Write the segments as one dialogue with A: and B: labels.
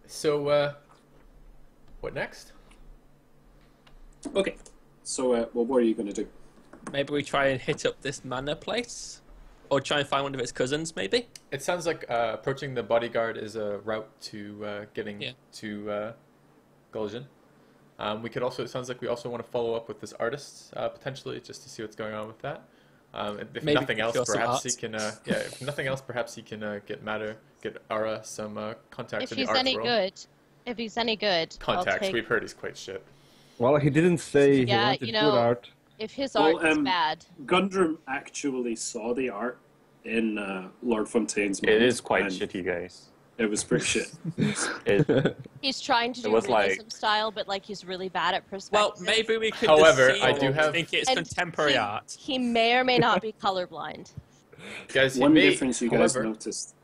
A: So, what next?
B: Okay. So, well, what are you going to do?
C: Maybe we try and hit up this manor place? Or try and find one of its cousins, maybe?
A: It sounds like approaching the bodyguard is a route to getting to Gul'jin. We could also. It sounds like we also want to follow up with this artist potentially, just to see what's going on with that. If
C: Maybe
A: nothing else,
C: procure some
A: perhaps he
C: art.
A: can. If nothing else, perhaps he can get Ara some contacts
D: If
A: in the
D: he's
A: art
D: any
A: world.
D: good, I'll
A: Contacts.
D: take.
A: We've heard he's quite shit.
E: Well, he didn't say he
D: Yeah,
E: wanted
D: you
E: good
D: know,
E: art.
D: if his
B: Well,
D: art is bad,
B: Gundrum actually saw the art in Lord Fontaine's
F: It
B: mind,
F: is quite
B: and
F: shitty, guys.
B: It was pretty shit.
D: he's trying to do
F: was
D: realism
F: like-
D: style, but like he's really bad at
C: Well,
D: perspective.
C: maybe we could
A: However,
C: deceive
A: I do
C: him to
A: have-
C: think it's
D: And
C: contemporary art.
D: He may or may not be colorblind.
A: Guys, he
B: One
A: may,
B: difference you guys
A: however,
B: noticed.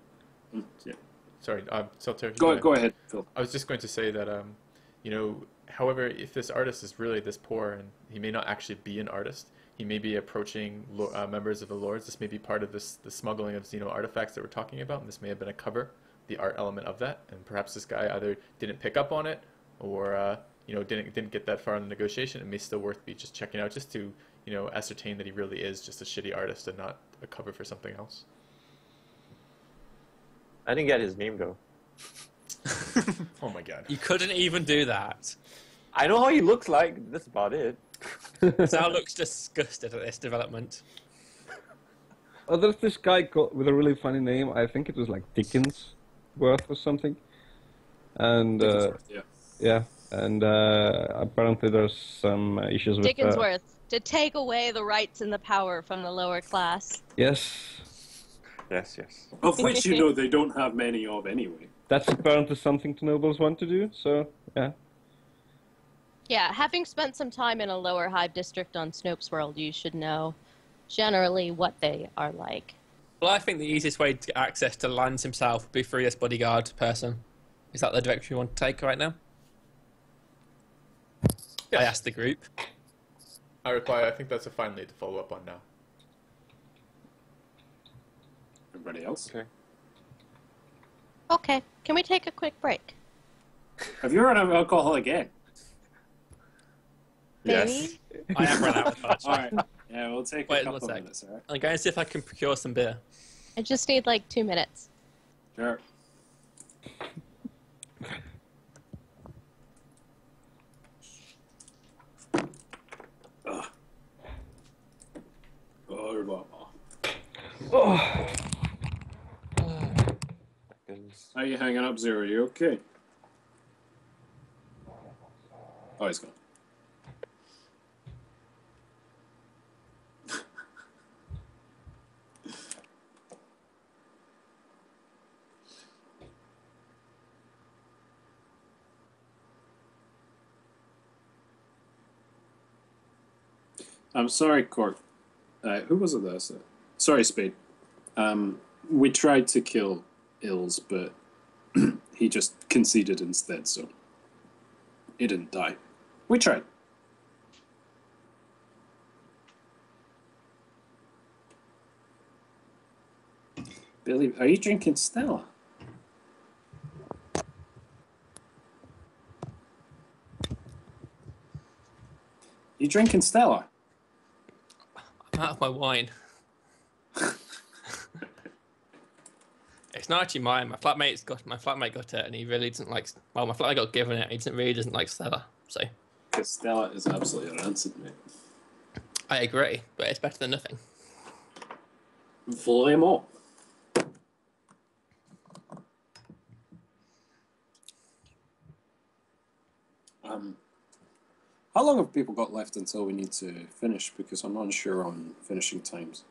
B: Yeah.
A: Sorry, Salter.
B: Go ahead, Phil.
A: I was just going to say that, however, if this artist is really this poor and he may not actually be an artist, he may be approaching members of the lords. This may be part of the smuggling of artifacts that we're talking about, and this may have been a cover, the art element of that. And perhaps this guy either didn't pick up on it, or didn't get that far in the negotiation. It may still worth be just checking out, just to ascertain that he really is just a shitty artist and not a cover for something else.
F: I didn't get his name though.
A: Oh my god.
C: You couldn't even do that.
F: I know how he looks like. That's about it.
C: Sal looks disgusted at this development.
E: Oh, there's this guy with a really funny name. I think it was like Dickensworth or something. And
B: Yeah.
E: yeah, and apparently there's some issues with
D: Dickensworth, to take away the rights and the power from the lower class.
E: Yes,
F: Yes, yes.
B: Of which they don't have many of anyway.
E: that's apparently something the nobles want to do. So yeah.
D: Yeah, having spent some time in a lower hive district on Snope's World, you should know generally what they are like.
C: Well, I think the easiest way to get access to Lance himself would be through this bodyguard person. Is that the direction you want to take right now?
A: Yes.
C: I asked the group.
A: I reply, I think that's a fine lead to follow up on now.
B: Everybody else?
F: Okay.
D: Okay, can we take a quick break?
B: Have you run out of alcohol again?
F: Yes.
C: I have run out of touch.
B: All right. Yeah, we'll take
C: Wait,
B: a
C: one
B: couple of
C: sec.
B: minutes, all right?
C: I'm going to see if I can procure some beer.
D: I just need like 2 minutes.
B: Sure. Ugh. Oh,
E: Oh,
B: how are you hanging up, Zero? You okay? Oh, he's gone. I'm sorry, Court. Who was it that I said? Sorry, Spade. We tried to kill Ills, but he just conceded instead, so he didn't die. We tried. Billy, are you drinking Stella? You drinking Stella?
C: I'm out of my wine. It's not actually mine. My flatmate got it, and he really doesn't like. Well, my flatmate got given it. He really doesn't like Stella. So
B: Because Stella is absolutely rancid, mate.
C: I agree, but it's better than nothing.
B: Vraiment. How long have people got left until we need to finish? Because I'm unsure on finishing times.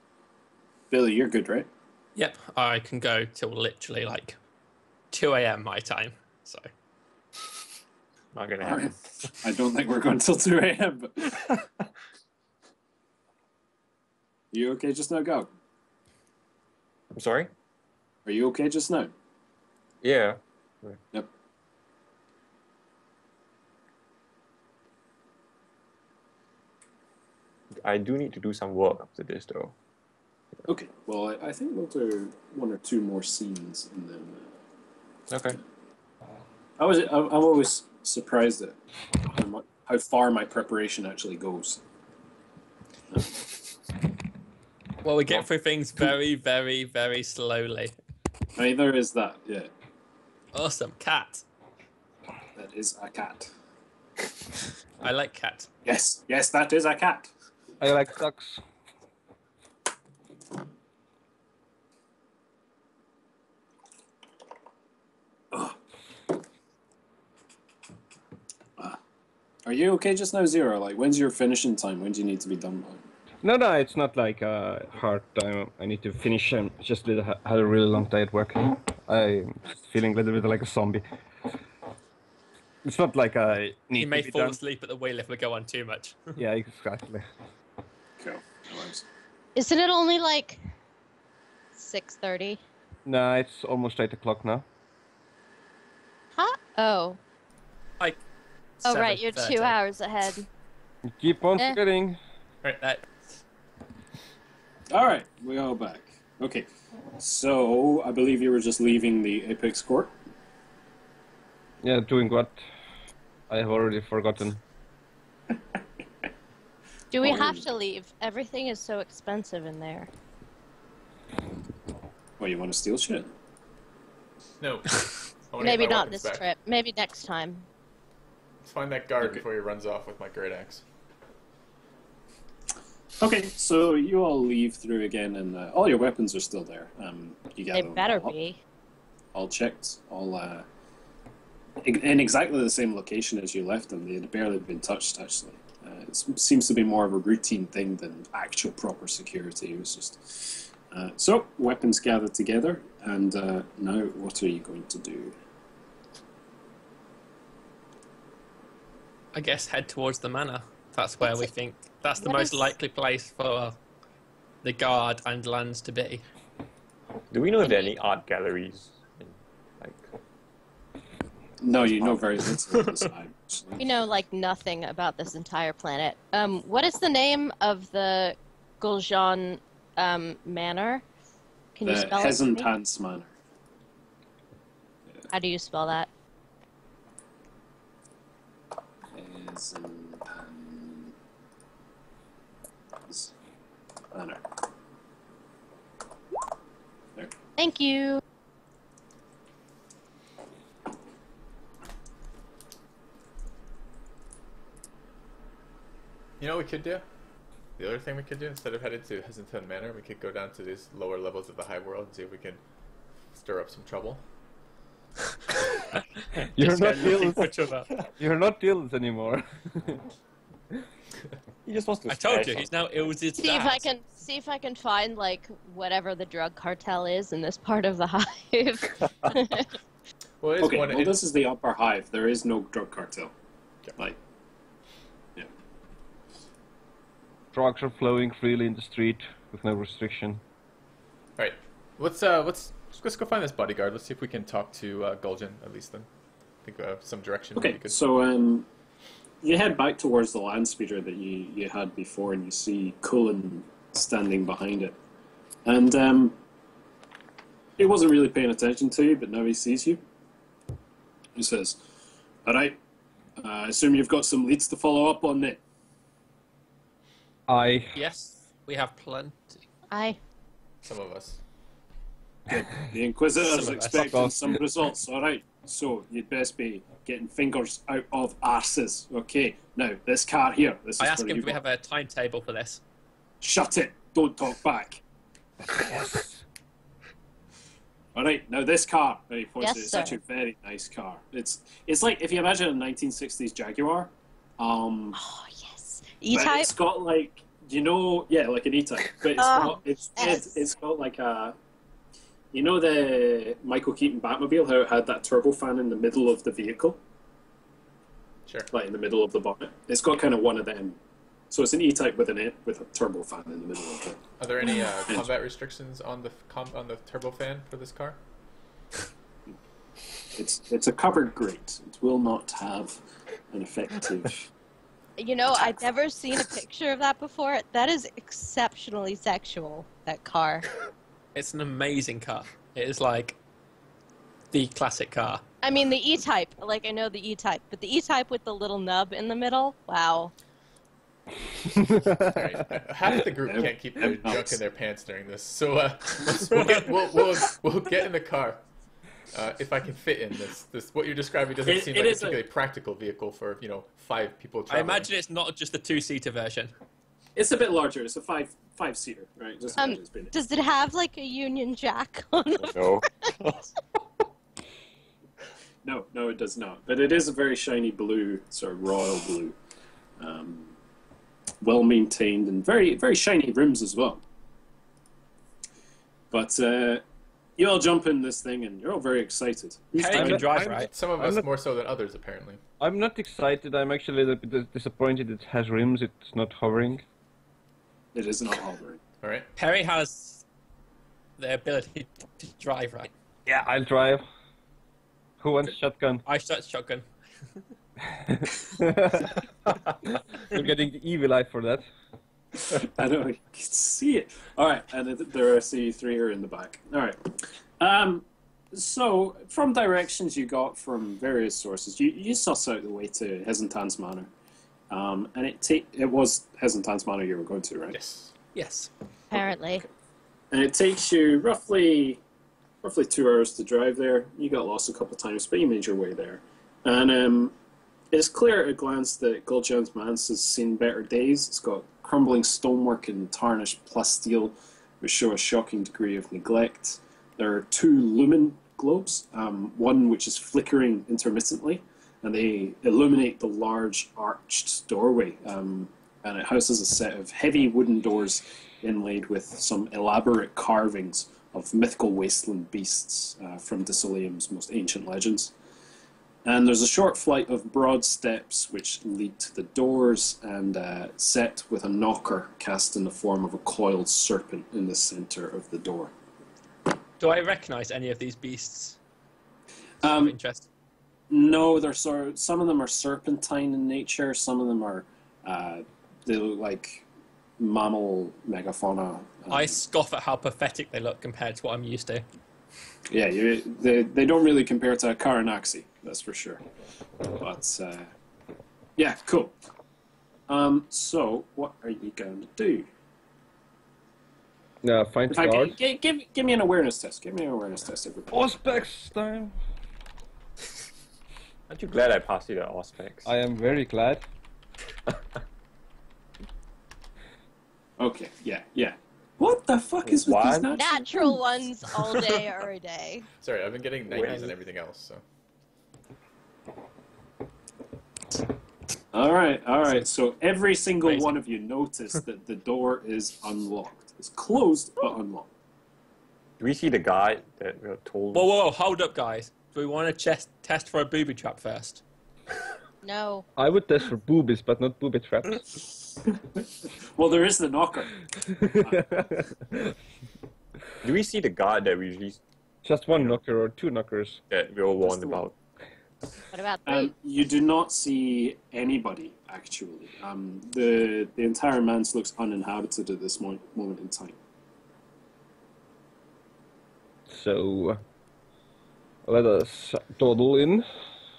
B: Billy, you're good, right?
C: Yep, I can go till literally like 2 a.m. my time. So
F: Not gonna
B: All
F: happen.
B: right. I don't think we're going till 2 a.m. But you okay just now, Go?
F: I'm sorry?
B: Are you okay just now?
F: Yeah.
B: Yep.
F: I do need to do some work after this, though.
B: Okay. Well, I think we'll do 1 or 2 more scenes and then.
F: Okay.
B: I'm always surprised at how far my preparation actually goes.
C: Well, we get through things very, very, very slowly.
B: I mean, there is that. Yeah,
C: Awesome. Cat.
B: that is a cat.
C: I like cat.
B: Yes, that is a cat.
E: I like ducks.
B: Are you okay just now, Zero? Like, when's your finishing time? When do you need to be done by?
E: No, it's not like a hard time. I need to finish. Just had a really long day at work. I'm just feeling a little bit like a zombie. It's not like I need
C: You may
E: to be
C: fall
E: done.
C: asleep at the wheel if we go on too much.
E: Yeah, exactly.
B: Cool. No worries.
D: Isn't it only like 6:30?
E: No, it's almost 8 o'clock now.
D: Huh? Oh.
C: Like.
D: Oh, right. You're
C: 7:30.
D: 2 hours ahead.
E: Keep on
D: Eh.
E: forgetting.
C: Right, that.
B: All right, we are back. Okay, so I believe you were just leaving the Apex Court.
E: Yeah, doing what? I have already forgotten.
D: Do we
B: Oh.
D: have to leave? Everything is so expensive in there.
B: Well, you want to steal shit?
A: No. I wanna
D: Maybe
A: get my
D: not
A: weapons
D: this
A: back.
D: trip. Maybe next time.
A: Let's find that guard
B: Okay.
A: before he runs off with my great axe.
B: Okay, so you all leave through again, and all your weapons are still there. You gather
D: They
B: them
D: better
B: all up,
D: be.
B: all checked, all in exactly the same location as you left them. They had barely been touched, actually. It seems to be more of a routine thing than actual proper security. It was just so weapons gathered together, and now what are you going to do?
C: I guess head towards the manor. That's where we think that's the
D: What
C: most
D: is-
C: likely place for the guard and lands to be.
F: Do we know if there are any art galleries? Like,
B: No, you know very little at this time. Actually.
D: We know like nothing about this entire planet. What is the name of the Guljan manor? Can you
B: The
D: spell it? for me?
B: Hesentance Manor.
D: How do you spell that?
B: Hesentance Manor. There.
D: Thank you.
A: You know what we could do? The other thing we could do, instead of headed to Hesenton Manor, we could go down to these lower levels of the high world and see if we can stir up some trouble.
E: You're
C: Just
E: not
C: go looking
E: deals.
C: for trouble.
E: You're not deals anymore.
F: he just wants to.
C: I told
F: smash
C: you, he's
F: something.
C: now Ilz's
D: See if I can find like whatever the drug cartel is in this part of the hive.
A: Well, it is
B: Okay,
A: one.
B: well, this is the upper hive. There is no drug cartel.
A: Yeah.
B: Like, yeah.
E: Drugs are flowing freely in the street with no restriction.
A: All right, let's go find this bodyguard. Let's see if we can talk to Guljan at least. Then I think some direction. would
B: Okay,
A: be good.
B: so you head back towards the land speeder that you had before, and you see Cullen standing behind it. And he wasn't really paying attention to you, but now he sees you. He says, "All right, I assume you've got some leads to follow up on it."
C: Yes, we have plenty.
A: Some of us.
B: Good. The Inquisitor's
C: Some of us.
B: expecting some results. All right, so you'd best be getting fingers out of arses. Okay, now this car here. This is
C: I asked
B: where
C: him
B: you
C: if we
B: go.
C: have a timetable for this.
B: Shut it! Don't talk back. All right, now this car. Very
D: Yes,
B: it's
D: sir.
B: actually a very nice car. It's like if you imagine a 1960s Jaguar.
D: Oh yes.
B: But
D: E-type.
B: it's got like like an E-type, but it's
D: Oh,
B: got
D: yes.
B: it's got like a the Michael Keaton Batmobile, how it had that turbofan in the middle of the vehicle,
A: Sure.
B: like in the middle of the bonnet. It's got kind of one of them. So it's an E-type with a turbofan in the middle of it.
A: Are there any combat restrictions on the turbofan for this car?
B: It's a covered grate. It will not have an effective.
D: You know, I've never seen a picture of that before. That is exceptionally sexual. That car.
C: It's an amazing car. It is like the classic car.
D: I mean, the E-Type. Like, I know the E-Type. But the E-Type with the little nub in the middle? Wow.
A: Alright, half the group can't keep their junk in their pants during this, so we'll get in the car. If I can fit in this, what you're describing doesn't seem like a particularly practical vehicle for 5 people
C: I
A: traveling.
C: imagine it's not just the 2-seater version.
B: It's a bit larger. It's a five-seater, right? Just imagine it's been-
D: Does it have, like, a Union Jack on the
F: No.
B: No, it does not. But it is a very shiny blue, sort of royal blue. Well maintained and very, very shiny rims as well. But you all jump in this thing and you're all very excited.
C: Harry can drive, right?
A: Some of
E: I'm
A: us
E: not-
A: more so than others, apparently.
E: I'm not excited. I'm actually a little bit disappointed it has rims. It's not hovering.
B: It is not hovering.
A: All right.
C: Perry has the ability to drive, right?
E: Yeah, I'll drive. Who wants shotgun?
C: I start shotgun.
E: You're getting the evil eye for that.
B: I know, you can see it. All right, and there I see 3 are in the back. All right. So, from directions you got from various sources, you suss out the way to Hesentan's Manor. And it was Hesentan's Manor you were going to, right?
A: Yes.
C: Yes.
D: Apparently.
B: And it takes you roughly 2 hours to drive there. You got lost a couple of times, but you made your way there. And it's clear at a glance that Gul'jan's Manse has seen better days. It's got crumbling stonework and tarnished plasteel, which show a shocking degree of neglect. There are 2 lumen globes, one which is flickering intermittently, and they illuminate the large arched doorway. And it houses a set of heavy wooden doors inlaid with some elaborate carvings of mythical wasteland beasts from Disolium's most ancient legends. And there's a short flight of broad steps which lead to the doors and set with a knocker cast in the form of a coiled serpent in the centre of the door.
C: Do I recognise any of these beasts?
B: Um,
C: Interest.
B: No, they're some of them are serpentine in nature, some of them are they look like mammal megafauna.
C: I scoff at how pathetic they look compared to what I'm used to.
B: Yeah, they don't really compare to a Karanaxi, that's for sure. But, yeah, cool. So, what are you going to do?
E: Yeah, find
B: In fact,
E: guards.
B: give me an awareness test. Give me an awareness test, everybody.
E: Auspex time.
F: Aren't you glad I passed you the Auspex?
E: I am very glad.
B: Okay, yeah. What the fuck is with these
F: What?
D: Natural ones all day or a day.
A: Sorry, I've been getting 90s and everything else, so.
B: All right. So every single
C: Amazing.
B: one of you noticed that the door is unlocked. It's closed, but unlocked.
F: Do we see the guy that we were told?
C: Whoa, hold up, guys. Do we want to test for a booby trap first?
D: No.
E: I would test for boobies, but not booby traps.
B: Well, there is the knocker.
F: Do we see the guard that we usually
E: Just one knocker or 2 knockers.
F: that we all warned
B: the one.
F: about?
D: What about 3?
B: You do not see anybody, actually. The entire manse looks uninhabited at this moment in time.
E: So, let us dawdle in.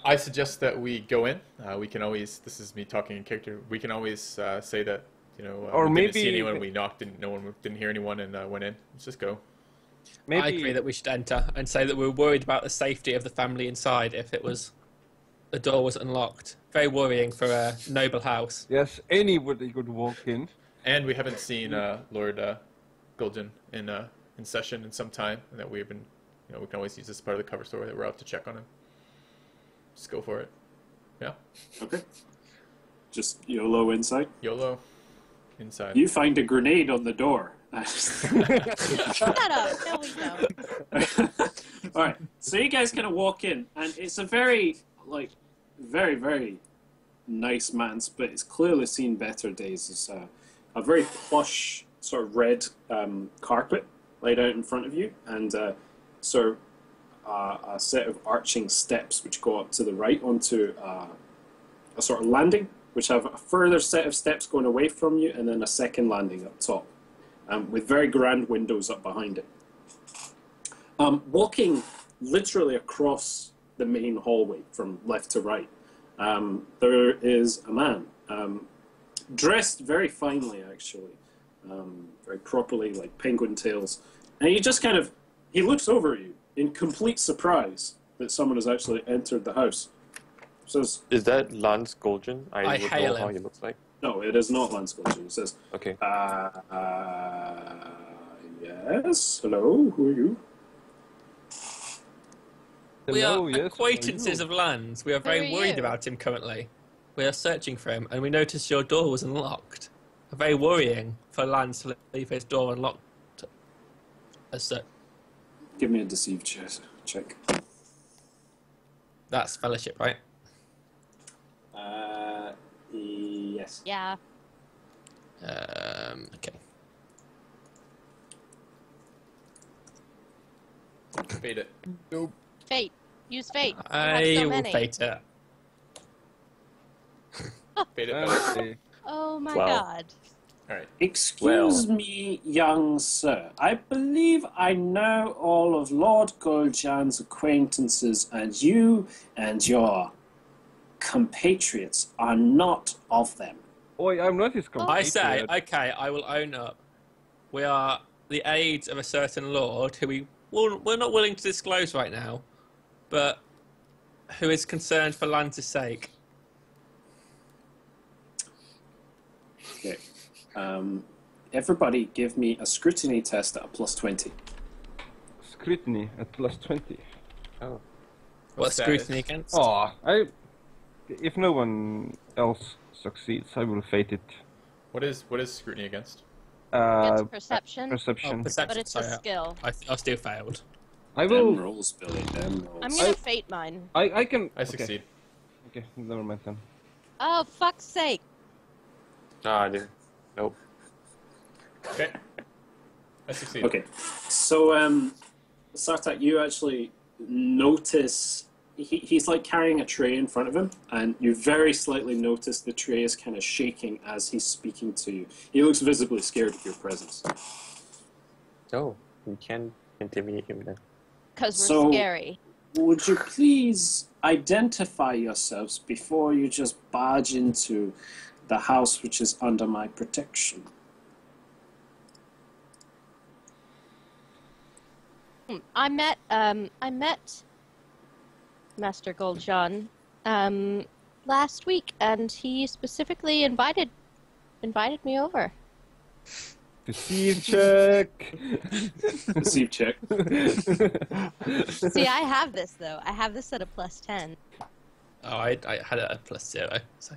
A: I suggest that we go in. We can always, this is me talking in character, we can always say that,
E: Or
A: we didn't see
E: maybe-
A: anyone, we knocked, didn't hear anyone, and went in. Let's just go.
E: Maybe
C: I agree that we should enter and say that we're worried about the safety of the family inside if the door was unlocked. Very worrying for a noble house.
E: yes, anybody could walk in.
A: And we haven't seen Lord Gul'jan in session in some time, and that we've been, we can always use this as part of the cover story that we're out to check on him. Just go for it. Yeah.
B: Okay. Just YOLO inside.
A: YOLO. Inside.
B: You find a grenade on the door.
D: Shut up. No, we don't.
B: All right. So you guys kind of walk in, and it's a very, very nice manse, but it's clearly seen better days. It's a very plush, sort of red carpet laid out in front of you, and sort of a set of arching steps which go up to the right onto a sort of landing, which have a further set of steps going away from you, and then a second landing up top, with very grand windows up behind it. Walking literally across the main hallway from left to right, there is a man dressed very finely, actually, very properly, like penguin tails, and he looks over at you in complete surprise that someone has actually entered the house. Says,
F: Is that Lance Golden?
C: I
F: would
C: hail
F: know how
C: him.
F: he looks like.
B: no, it is not Lance Golden. He says,
F: Okay.
B: yes, hello, who are you?
C: We
E: Hello,
C: are
E: yes,
C: acquaintances
E: hello.
C: of Lands. We are
D: Who are
C: very worried
D: you?
C: about him currently. We are searching for him, and we noticed your door was unlocked. Very worrying for Lands to leave his door unlocked. As such.
B: Give me a deceive check.
C: That's fellowship, right?
B: Yes.
D: Yeah.
C: Okay.
A: Fade it.
D: Fate. Use fate. You
C: I
D: have so
C: will
D: many.
C: fate it.
A: Fade it.
E: Okay.
D: Oh my
F: Wow.
D: god.
A: All right.
B: Excuse me, young sir. I believe I know all of Lord Goldjan's acquaintances, and you and your compatriots are not of them.
E: Oi, I'm not his
C: I say,
E: compatriot.
C: okay, I will own up. We are the aides of a certain lord who we're not willing to disclose right now, but who is concerned for Lance's sake.
B: Okay. Everybody give me a scrutiny test at a plus 20.
E: Scrutiny at plus 20.
F: Oh.
C: What's
A: status?
C: scrutiny against?
E: Oh, if no one else succeeds, I will fate it.
A: What is scrutiny against?
D: It's perception,
E: Perception.
C: Perception.
D: but it's
C: Sorry,
D: a skill.
C: I still failed.
E: I
B: Them
E: will.
B: rolls, Billy, them rolls.
D: I'm gonna fate mine.
E: I can.
A: I succeed.
E: Okay, never mind then.
D: Oh, fuck's sake.
F: Ah, I didn't. Nope.
A: Okay. I succeed.
B: Okay, so Sartak, you actually notice he's like carrying a tray in front of him, and you very slightly notice the tray is kind of shaking as he's speaking to you. He looks visibly scared of your presence.
F: Oh, you can intimidate him then.
D: Because we're
B: So-
D: scary.
B: Would you please identify yourselves before you just barge into the house which is under my protection?
D: I met Master Goldjan last week, and he specifically invited me over.
E: Deceive check.
B: Deceive check.
D: See, I have this though. I have this at a plus 10.
C: Oh, I had it at plus 0. So.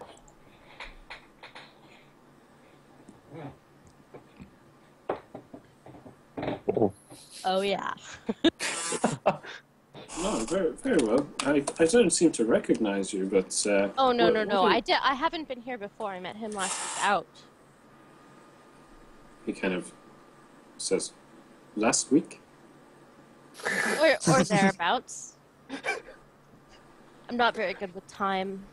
F: Oh.
D: Oh yeah.
B: No, very, very well. I don't seem to recognize you, but...
D: Oh no
B: what-
D: no
B: what
D: no!
B: do you-
D: I haven't been here before. I met him last week out.
B: He kind of says, last week?
D: Or thereabouts. I'm not very good with time.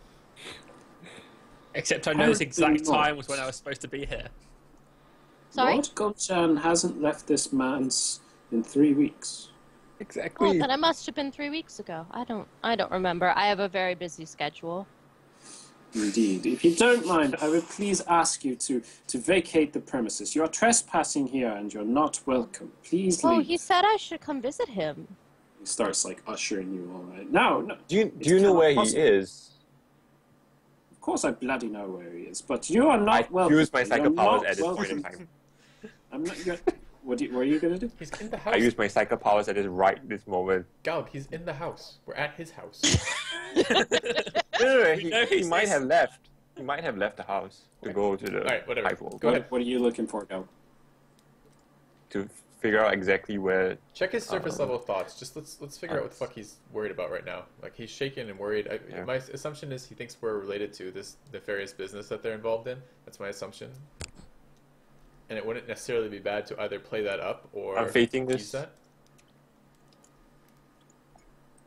C: Except I know this exact
B: Apparently not.
C: time was when I was supposed to be here.
D: Sorry?
B: Lord Golchan hasn't left this man's in 3 weeks.
F: Exactly.
D: Oh, then it must have been 3 weeks ago. I don't remember. I have a very busy schedule.
B: Indeed. If you don't mind, I would please ask you to vacate the premises. You are trespassing here and you're not welcome. Please
D: Oh,
B: leave.
D: he said I should come visit him.
B: He starts like ushering you all right. No,
F: Do you
B: It's
F: know
B: cannot
F: where he
B: possibly-
F: is?
B: of course I bloody know where he is, but you are
F: I
B: not welcome.
F: use my
B: You're
F: psycho powers
B: not
F: at this point in
B: welcome.
F: time.
B: I'm not. What are you gonna do?
A: He's in the house.
F: I use my psycho powers at this moment.
A: Galg, he's in the house. We're at his house.
F: No,
C: We know
F: he
C: he's
F: might
C: this-
F: have left. He might have left the house to go to the
A: Alright, whatever.
F: hive world
A: Go ahead.
B: What are you looking for, Gal?
F: to figure out exactly where.
A: Check his surface level thoughts. Just let's figure out what the fuck he's worried about right now. Like he's shaken and worried.
F: Yeah.
A: My assumption is he thinks we're related to this nefarious business that they're involved in. That's my assumption. And it wouldn't necessarily be bad to either play that up or
F: I'm fating
A: use
F: this.
A: that.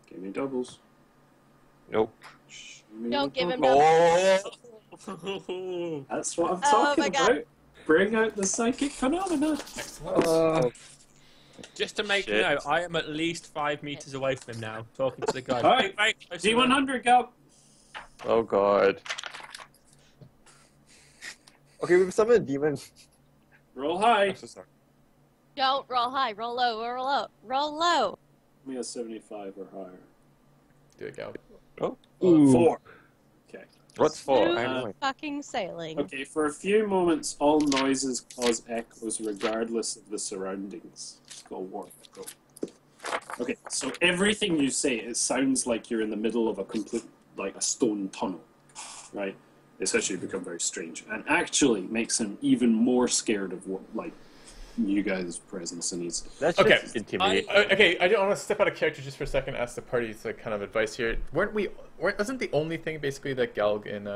B: Give me doubles.
F: Nope.
D: Don't give him
F: Oh!
B: That's what I'm
D: Oh
B: talking
D: my God.
B: about. Bring out the psychic phenomena.
A: Excellent.
C: Just to make you
F: Shit.
C: know, I am at least 5 meters away from him now, talking to the guy.
B: Alright.
C: Very close to him.
B: D100, go!
F: Oh god. Okay, we've summoned a demon.
B: Roll high.
F: I'm so sorry.
D: Don't roll high. Roll low. Roll low. Roll low.
B: Give me a 75 or higher.
A: Do it, Gal.
F: Oh,
E: Ooh.
B: 4. Okay.
F: what's for?
D: Smooth
F: I have no idea.
D: fucking sailing.
B: Okay, for a few moments, all noises cause echoes regardless of the surroundings. Go work. Go. Okay, so everything you say, it sounds like you're in the middle of a complete, like a stone tunnel, right? It's actually become very strange, and actually makes him even more scared of what, like, you guys' presence, and he's
F: That's
A: Okay.
F: just intimidating.
A: Okay, I don't want to step out of character just for a second. Ask the party's like kind of advice here. Wasn't the only thing basically that Galg and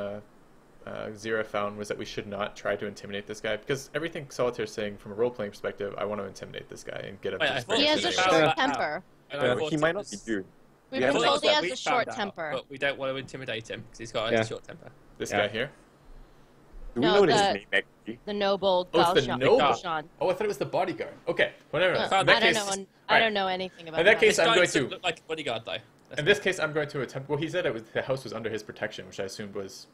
A: Zira found was that we should not try to intimidate this guy, because everything Solitaire's saying from a role playing perspective, I want to intimidate this guy and get him.
C: Wait,
A: to
C: I
A: just
C: thought
D: He
A: bring
D: has a
A: us
C: Yeah.
A: in.
D: short
C: Yeah.
D: temper.
C: And I
F: Yeah,
C: thought
F: he
C: it
F: might not
C: was-
F: be dude.
D: We've
C: I
D: been
C: thought it
D: told
C: was
D: he
C: that
D: has
C: we
D: a short
C: found out,
D: temper.
C: But we don't want to intimidate him because he's got
E: Yeah.
C: a short temper.
A: This
E: Yeah.
A: guy here.
F: Do we
D: No,
F: know
D: the-
F: his name actually?
D: The noble
A: Oh, it's the
D: Galshan.
A: noble.
D: Galshan.
A: Oh, I thought it was the bodyguard. Okay, whatever.
D: I
A: In
D: don't
A: that case,
D: know. I
A: alright.
D: don't know anything about
A: In that
D: that.
A: case,
C: This
A: I'm
C: guy
A: going
C: doesn't
A: to.
C: look like a bodyguard though. That's
A: In this case, I'm going to attempt. Well, he said the house was under his protection, which I assumed was.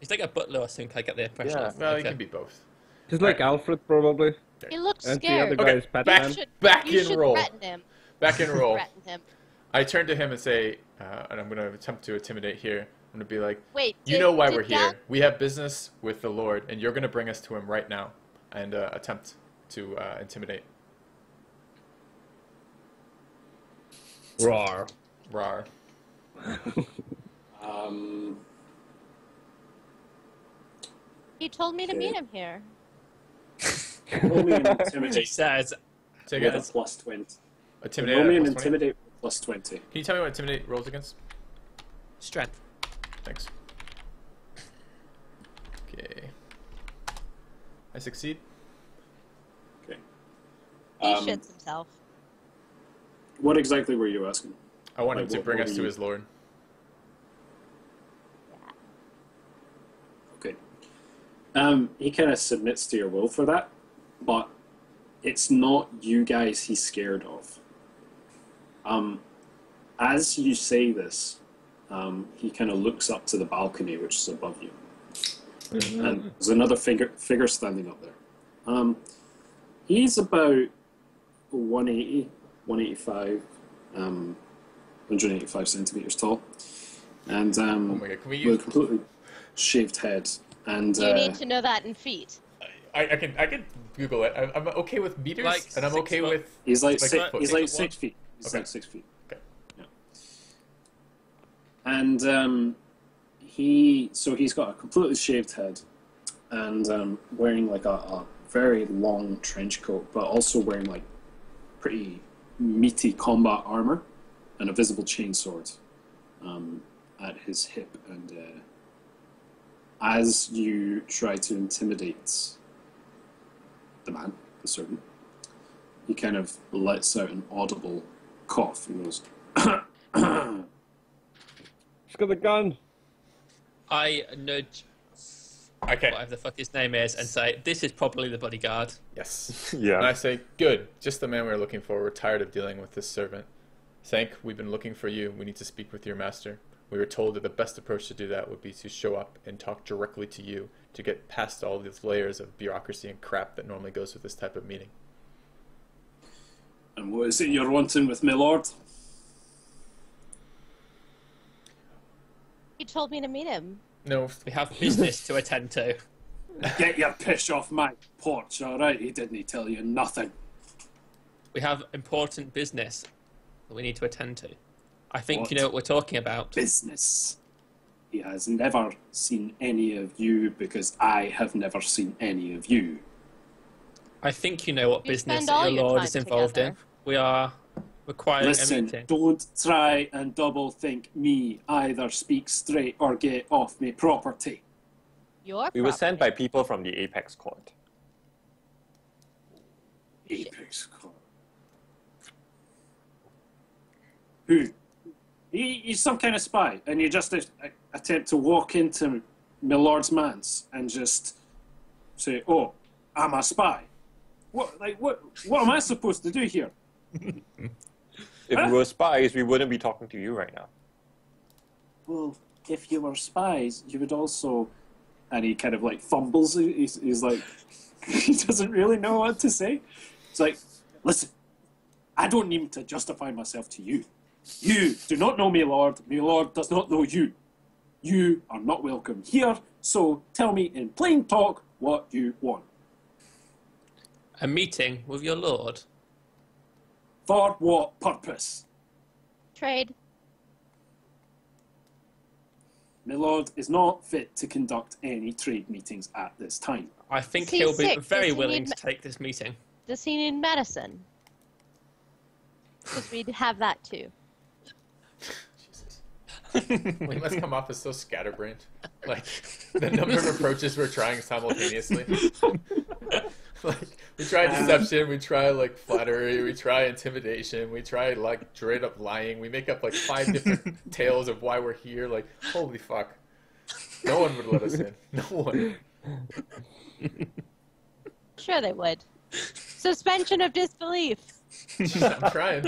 C: He's like a butler or something. I get the impression.
F: Yeah.
C: of.
A: Well, he
C: Okay.
A: can be both.
E: Just like Alfred, probably.
D: He looks
E: And the
D: scared.
E: other guy
A: Okay,
E: is Batman.
A: back
D: you
A: in
D: should
A: roll.
D: threaten him.
A: Back in roll.
D: Threaten him.
A: I turn to him and say, and I'm going to attempt to intimidate here. I'm going to be like,
D: Wait.
A: you know why
D: did
A: we're
D: Gal-
A: here. We have business with the Lord, and you're going to bring us to him right now and attempt to intimidate.
C: Roar.
A: Rar.
D: He told me to
B: Okay.
D: meet him here.
B: roll me an
C: He
B: intimidate
C: says,
A: Say
B: with
A: again.
B: a plus 20.
A: Intimidate.
B: Roll me an
A: at plus 20?
B: intimidate with plus 20.
A: Can you tell me what intimidate rolls against?
C: strength.
A: Thanks. Okay. I succeed.
B: Okay.
D: He
B: Um,
D: shits himself.
B: What exactly were you asking?
A: I want him
B: Like,
A: to
B: what
A: bring
B: were
A: us to
B: you-
A: his Lord.
B: Okay. He kind of submits to your will for that, but it's not you guys he's scared of. As you say this, he kind of looks up to the balcony which is above you, and there's another figure standing up there. He's about 180, 185, 185 centimeters tall, and
A: Oh my god, can we
B: with
A: use...
B: a completely shaved head. And
D: You need to know that in feet.
A: I can Google it. I'm okay with meters,
C: Like
A: and I'm
C: 6
A: okay
C: foot.
A: with...
B: he's like
A: Like
B: six,
A: foot.
B: he's like
C: 6'1".
B: 6 feet. He's
A: Okay.
B: like 6 feet.
A: Okay.
B: Yeah. And he's got a completely shaved head, and wearing like a very long trench coat, but also wearing like pretty meaty combat armor and a visible chainsword at his hip. And as you try to intimidate the man, the servant, he kind of lets out an audible cough. He goes,
E: He's got a gun.
C: I nudge
A: Okay.
C: whatever the fuck his name is and say, "This is probably the bodyguard."
A: Yes.
F: Yeah.
A: And I say, good. Just the man we were looking for. We're tired of dealing with this servant. Thank, we've been looking for you. We need to speak with your master. We were told that the best approach to do that would be to show up and talk directly to you to get past all these layers of bureaucracy and crap that normally goes with this type of meeting.
B: "And what is it you're wanting with my lord?"
D: He told me to meet him.
A: No,
C: We have business to attend to.
B: "Get your pish off my porch, all right? He didn't tell you nothing."
C: We have important business that we need to attend to. I think
B: What?
C: you know what we're talking about.
B: Business. He has never seen any of you because I have never seen any of you.
C: I think you know what
D: You
C: business
D: spend all
C: that your
D: your
C: lord
D: time
C: is involved in.
D: together.
C: We are requiring a
B: Listen,
C: meeting.
B: don't try and double think me. Either speak straight or get off me property.
D: Your
F: We were sent by
D: property.
F: people from the Apex Court.
B: Apex Court. Who? He's some kind of spy, and you just attempt to walk into my lord's manse and just say, "Oh, I'm a spy." What am I supposed to do here?
F: If we were spies, we wouldn't be talking to you right now.
B: Well, if you were spies, you would also... And he kind of like fumbles. He's like... he doesn't really know what to say. It's like, listen, I don't need to justify myself to you. You do not know me, Lord. My Lord does not know you. You are not welcome here, so tell me in plain talk what you want.
C: A meeting with your lord.
B: For what purpose?
D: Trade.
B: My lord is not fit to conduct any trade meetings at this time.
C: I think
D: He's
C: he'll be
D: sick.
C: very
D: Does he
C: willing
D: need
C: to take this meeting.
D: Does he need medicine? Because we'd have that too.
A: Jesus. We must come off as so scatterbrained. Like, the number of approaches we're trying simultaneously. Like, we try deception, we try, like, flattery, we try intimidation, we try, like, straight up lying. We make up, like, 5 different tales of why we're here. Like, holy fuck. No one would let us in. No one.
D: Sure they would. Suspension of disbelief.
A: I'm trying.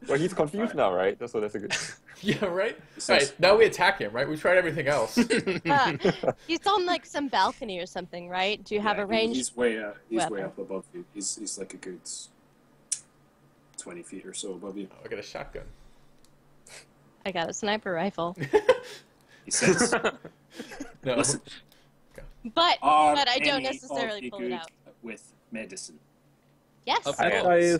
F: Well, he's confused now, right? So that's a good.
A: Yeah, right? Right, now we attack him, right? We tried everything else.
D: He's on like some balcony or something, right? Do you have a range?
B: He's way
D: weapon?
B: way up above you. He's like a good 20 feet or so above you.
A: I got a shotgun.
D: I got a sniper rifle.
B: He says,
A: No.
B: listen,
D: But
B: are
D: I don't
B: any
D: necessarily
B: of you
D: pull it
B: good
D: out.
B: with medicine?
D: Yes.
C: Of
F: I-
C: course.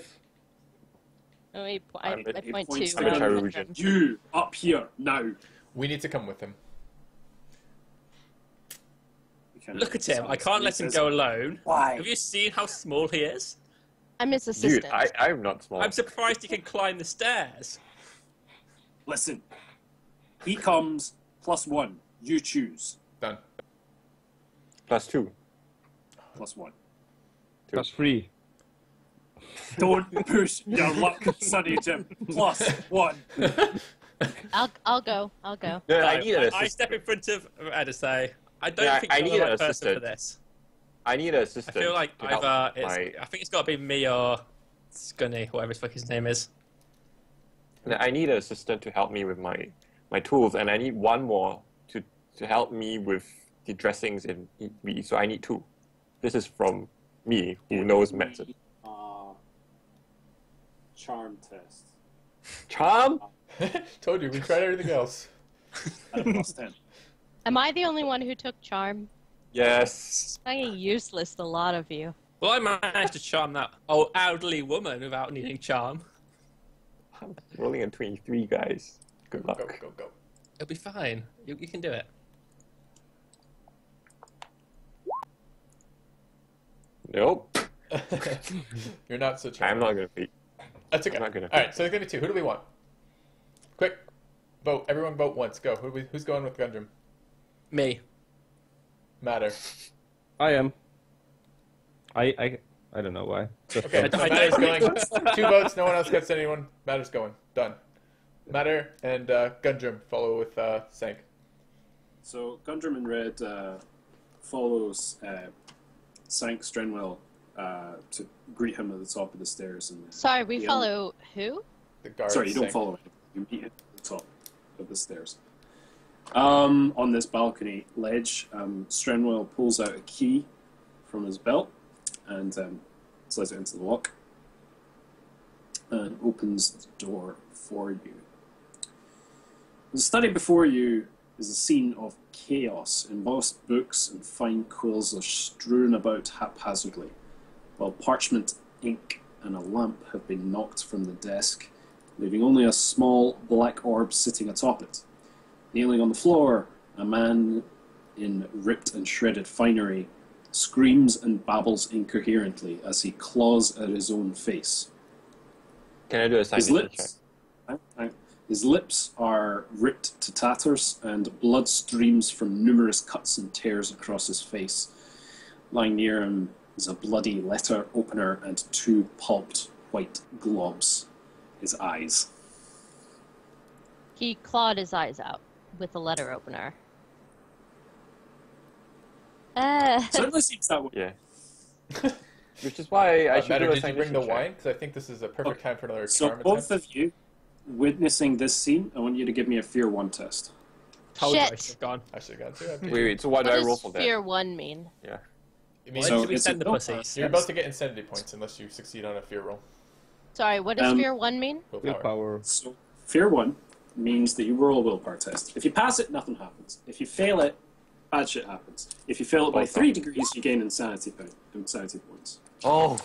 D: Oh, I
F: I'm at-
D: point
B: points
D: to
B: to
F: Charusian.
B: You up here now.
A: We need to come with him.
B: He kind of
C: Look at him. I can't let him
B: says,
C: go alone.
B: Why?
C: Have you seen how small he is?
D: I'm his
F: Dude,
D: assistant.
F: I'm not small.
C: I'm surprised he can climb the stairs.
B: Listen, he comes +1. You choose
A: Done.
F: +2.
B: +1.
E: Plus 3.
B: Don't push your luck, Sonny Jim. +1.
D: I'll go. I'll go.
F: No, I
C: No,
F: need an
C: I
F: assistant.
C: step in front of Adesai. I don't
F: Yeah,
C: think
F: I
C: you're
F: need
C: the
F: an
C: right person
F: assistant.
C: for this.
F: I need an
C: I
F: assistant.
C: feel like
F: to help
C: either it's,
F: my-
C: I think it's got to be me or Scunny, whatever the fuck his name is.
F: I need an assistant to help me with my tools, and I need one more to help me with the dressings in EV. So I need 2. This is from me, who knows medicine.
B: Charm test.
F: Charm?
A: Told you, we tried everything else.
B: At +10.
D: Am I the only one who took charm?
F: Yes.
D: Fucking useless, a lot of you.
C: Well, I managed to charm that old elderly woman without needing charm.
F: I'm rolling a 23, guys. Good luck.
A: Go, go, go.
C: It'll be fine. You can do it.
F: Nope.
A: You're not so
F: I'm
A: charming.
F: not gonna beat.
A: That's okay.
F: I'm not gonna-
A: Alright, so there's gonna be 2. Who do we want? Quick. Vote. Everyone vote once. Go. Who's going with Gundram?
C: Me.
A: Matter.
E: I am. I don't know why. Just
A: Okay,
C: I
A: so
C: don't-
A: Matter's going. 2 votes. No one else gets anyone. Matter's going. Done. Matter and Gundram follow with Sank.
B: So Gundram in red follows Sank Strenwell to greet him at the top of the stairs. And
D: Sorry, we
B: the
D: follow who?
A: The guard.
B: Sorry, you don't
A: Sank.
B: follow him. You meet him at the top of the stairs. On this balcony ledge, Strenwell pulls out a key from his belt and slides it into the lock and opens the door for you. The study before you is a scene of chaos. Embossed books and fine quills are strewn about haphazardly, while parchment, ink, and a lamp have been knocked from the desk, leaving only a small black orb sitting atop it. Kneeling on the floor, a man in ripped and shredded finery screams and babbles incoherently as he claws at his own face.
F: Can I do a
B: His
F: science check?
B: lips, his lips are ripped to tatters, and blood streams from numerous cuts and tears across his face. Lying near him is a bloody letter opener and 2 pulped white globs. His eyes.
D: He clawed his eyes out with a letter opener.
B: Certainly seems that way.
F: Yeah. Which is why I should
A: Matter,
F: do a
A: did you bring the
F: sanity check.
A: wine? Because I think this is a perfect time for another
B: So
A: charm
B: both
A: attempt.
B: of you, witnessing this scene, I want you to give me a Fear 1 test.
C: Told you I
D: Shit.
C: should have gone.
A: I should have gone too.
F: Wait, so what do
D: What
F: I roll
D: does
F: for
D: Fear
F: that?
D: 1 mean?
F: Yeah.
A: It means
C: Why
B: So
C: did we
B: it's
C: send the
B: a
C: pussies?
A: you're about to get insanity points unless you succeed on a fear roll.
D: Sorry, what does
B: Um,
D: Fear 1 mean?
A: Willpower.
E: Willpower.
B: So Fear 1 means that you roll a willpower test. If you pass it, nothing happens. If you fail it, bad shit happens. If you fail it by
F: Also.
B: 3 degrees, you gain insanity points.
F: Oh.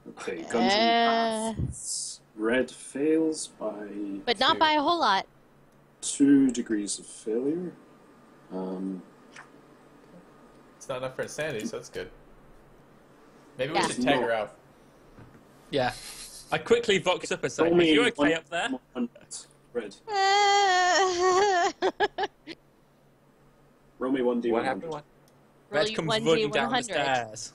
B: Okay, Guns and
D: Uh,
B: Paths. Red fails by
D: but not by a whole lot.
B: 2 degrees of failure.
A: It's not enough for insanity, so that's good. Maybe
D: Yeah.
A: we should tag her out.
C: Yeah. I quickly voxed up and said,
B: Roll
C: "Are
B: me
C: you okay
B: one-
C: up there?"
B: one red.
D: Uh,
B: Roll me 1d100.
F: What happened? What?
D: Roll
C: Red
D: you
C: comes
D: 1d100.
C: running down the stairs.